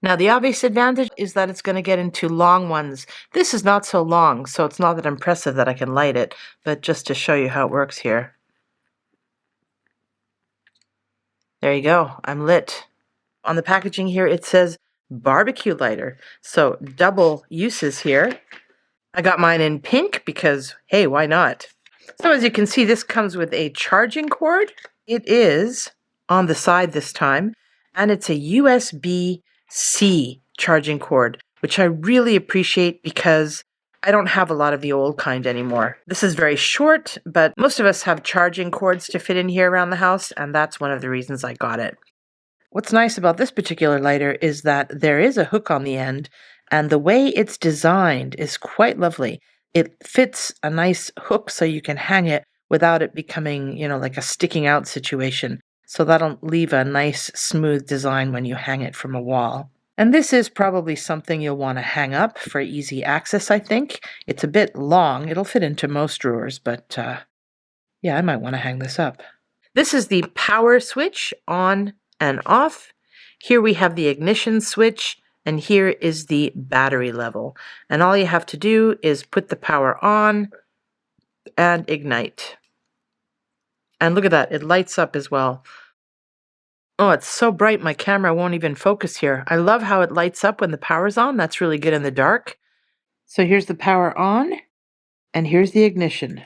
Now, the obvious advantage is that it's going to get into long ones. This is not so long, so it's not that impressive that I can light it, but just to show you how it works here. There you go, I'm lit. On the packaging here, it says barbecue lighter, so double uses here. I got mine in pink because, hey, why not? So as you can see, this comes with a charging cord. It is on the side this time, and it's a USB-C charging cord, which I really appreciate because I don't have a lot of the old kind anymore. This is very short, but most of us have charging cords to fit in here around the house, and that's one of the reasons I got it. What's nice about this particular lighter is that there is a hook on the end, and the way it's designed is quite lovely. It fits a nice hook so you can hang it without it becoming, like a sticking out situation. So that'll leave a nice smooth design when you hang it from a wall. And this is probably something you'll want to hang up for easy access, I think. It's a bit long. It'll fit into most drawers, but yeah, I might want to hang this up. This is the power switch on and off. Here we have the ignition switch, and here is the battery level. And all you have to do is put the power on and ignite. And look at that, it lights up as well. Oh, it's so bright my camera won't even focus here. I love how it lights up when the power's on. That's really good in the dark. So here's the power on, and here's the ignition.